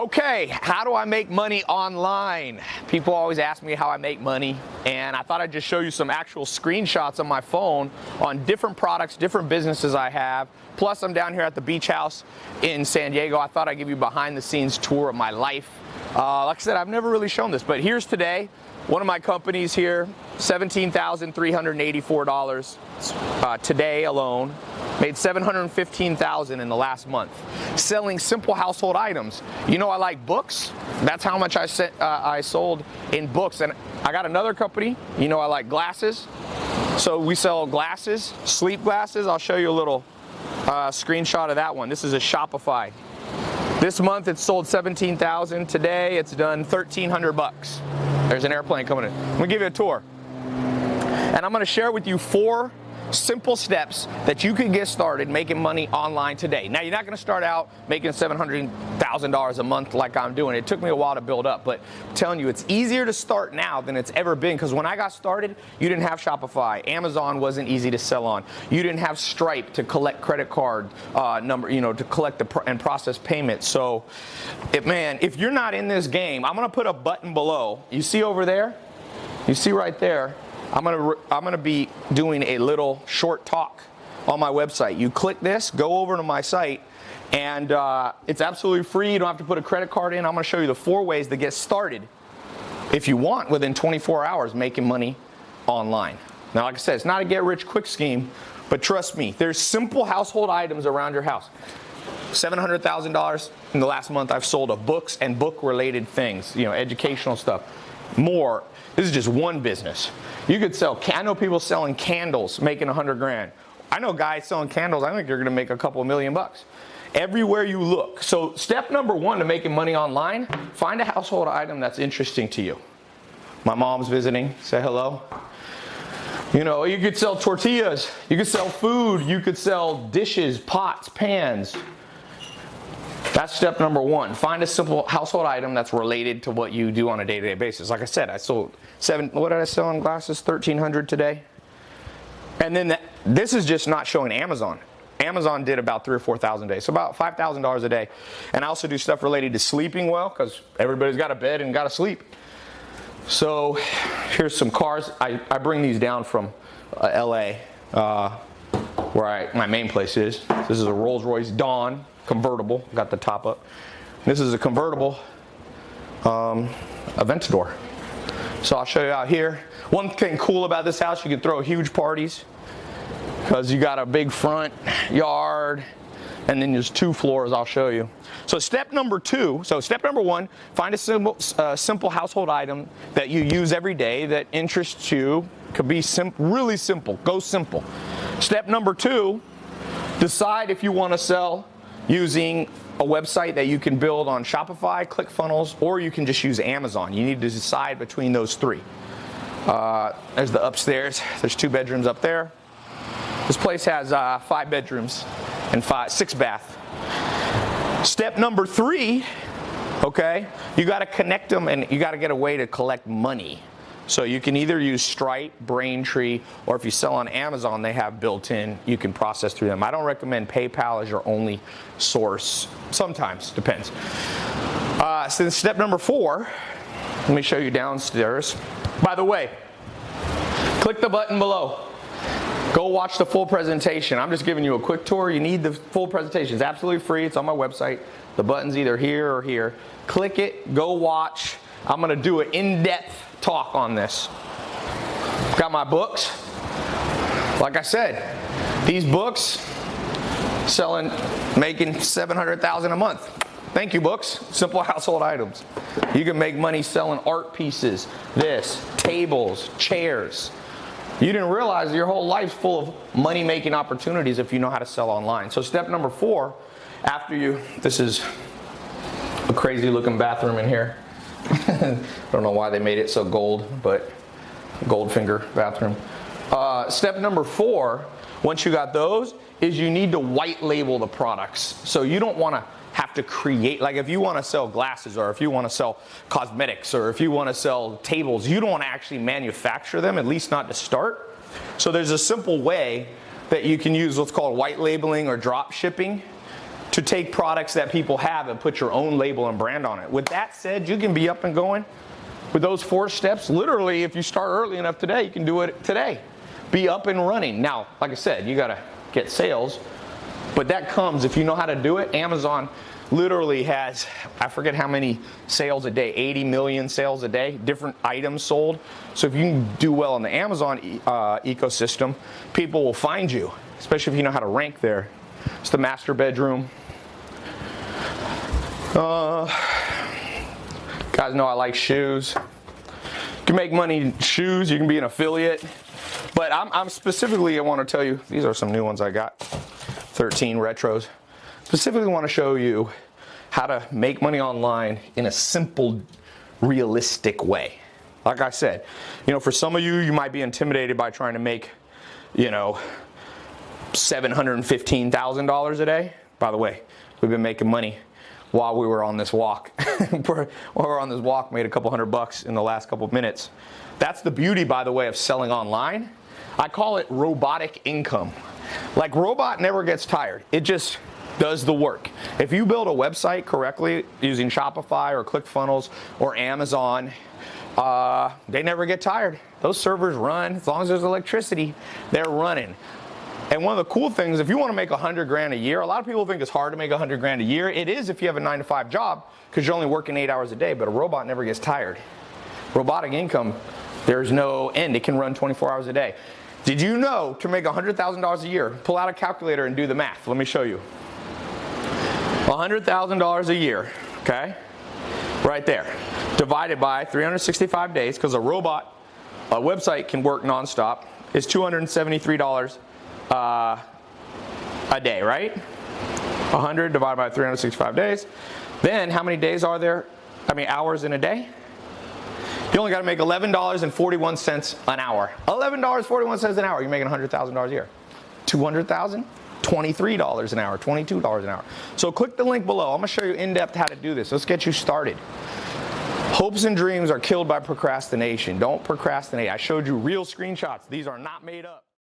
Okay, how do I make money online? People always ask me how I make money, and I thought I'd just show you some actual screenshots on my phone on different products, different businesses I have. Plus, I'm down here at the beach house in San Diego. I thought I'd give you a behind the scenes tour of my life. Like I said, I've never really shown this, but here's today. One of my companies here, $17,384 today alone. Made $715,000 in the last month, selling simple household items. You know I like books. That's how much I sold in books. And I got another company. You know I like glasses. So we sell glasses, sleep glasses. I'll show you a little screenshot of that one. This is a Shopify. This month it sold $17,000. Today it's done $1,300 bucks. There's an airplane coming in. I'm gonna give you a tour. And I'm gonna share with you 4 simple steps that you can get started making money online today. Now, you're not going to start out making $700,000 a month like I'm doing. It took me a while to build up, but I'm telling you, it's easier to start now than it's ever been, because when I got started, you didn't have Shopify. Amazon wasn't easy to sell on. You didn't have Stripe to collect credit card to collect and process payments. So, man, if you're not in this game, I'm going to put a button below. You see over there? You see right there? I'm gonna be doing a little short talk on my website. You click this, go over to my site, and it's absolutely free. You don't have to put a credit card in. I'm gonna show you the 4 ways to get started, if you want, within 24 hours making money online. Now, like I said, it's not a get-rich-quick scheme, but trust me, there's simple household items around your house. $700,000 in the last month I've sold of books and book-related things, educational stuff. More. This is just one business. You could sell, I know people selling candles making 100 grand. I know guys selling candles, I think you're gonna make a couple $1,000,000 bucks. Everywhere you look. So step number 1 to making money online, find a household item that's interesting to you. My mom's visiting, say hello. You could sell tortillas, you could sell food, you could sell dishes, pots, pans. That's step number 1. Find a simple household item that's related to what you do on a day-to-day basis. Like I said, I sold what did I sell in glasses? $1,300 today. And then this is just not showing Amazon. Amazon did about $3,000 or $4,000 a day, so about $5,000 a day. And I also do stuff related to sleeping well, because everybody's got a bed and got to sleep. So here's some cars. I bring these down from LA, where my main place is. This is a Rolls-Royce Dawn convertible, got the top up. This is a convertible Aventador. So I'll show you out here. One thing cool about this house, you can throw huge parties because you got a big front yard, and then there's 2 floors. I'll show you. So step number 2. So step number 1, find a simple household item that you use every day that interests you. Could be really simple. Go simple. Step number 2, decide if you want to sell using a website that you can build on Shopify, ClickFunnels, or you can just use Amazon. You need to decide between those 3. There's the upstairs. There's 2 bedrooms up there. This place has 5 bedrooms and 6 bath. Step number 3, okay, you got to connect them, and you got to get a way to collect money. So you can either use Stripe, Braintree, or if you sell on Amazon, they have built-in, you can process through them. I don't recommend PayPal as your only source. Sometimes, depends. So step number 4, let me show you downstairs. By the way, click the button below. Go watch the full presentation. I'm just giving you a quick tour. You need the full presentation. It's absolutely free. It's on my website. The button's either here or here. Click it, go watch. I'm gonna do an in-depth talk on this. Got my books. Like I said, these books making $700,000 a month. Thank you, books. Simple household items. You can make money selling art pieces, tables, chairs. You didn't realize your whole life's full of money-making opportunities if you know how to sell online. So step number 4, this is a crazy-looking bathroom in here. I don't know why they made it so gold, but Goldfinger bathroom. Step number 4, once you got those, is you need to white label the products. So you don't want to have to create, like if you want to sell glasses, or if you want to sell cosmetics, or if you want to sell tables, you don't want to actually manufacture them, at least not to start. So there's a simple way that you can use what's called white labeling or drop shipping. to take products that people have and put your own label and brand on it. With that said, you can be up and going with those 4 steps. Literally, if you start early enough today, you can do it today. Be up and running. Now, like I said, you gotta get sales, but that comes if you know how to do it. Amazon literally has, I forget how many sales a day, 80 million sales a day, different items sold. So if you can do well in the Amazon ecosystem, people will find you, especially if you know how to rank there. It's the master bedroom. Guys know I like shoes. You can make money in shoes, you can be an affiliate. But I'm specifically, I want to tell you, these are some new ones I got, 13 retros. Specifically want to show you how to make money online in a simple, realistic way. Like I said, you know, for some of you, you might be intimidated by trying to make, you know, $715,000 a day. By the way, we've been making money while we were on this walk. While we were on this walk, made a couple $100 in the last couple of minutes. That's the beauty, by the way, of selling online. I call it robotic income. Like, robot never gets tired. It just does the work. If you build a website correctly using Shopify or ClickFunnels or Amazon, they never get tired. Those servers run. As long as there's electricity, they're running. And one of the cool things, if you want to make 100 grand a year, a lot of people think it's hard to make 100 grand a year. It is if you have a 9-to-5 job, because you're only working 8 hours a day, but a robot never gets tired. Robotic income, there's no end. It can run 24 hours a day. Did you know to make $100,000 a year, pull out a calculator and do the math. Let me show you. $100,000 a year, okay? Right there. Divided by 365 days, because a website can work nonstop, is $273 a day, right? 100 divided by 365 days. Then how many days are there? Hours in a day? You only got to make $11.41 an hour. $11.41 an hour. You're making $100,000 a year. 200,000? $23 an hour, $22 an hour. So click the link below. I'm going to show you in depth how to do this. Let's get you started. Hopes and dreams are killed by procrastination. Don't procrastinate. I showed you real screenshots. These are not made up.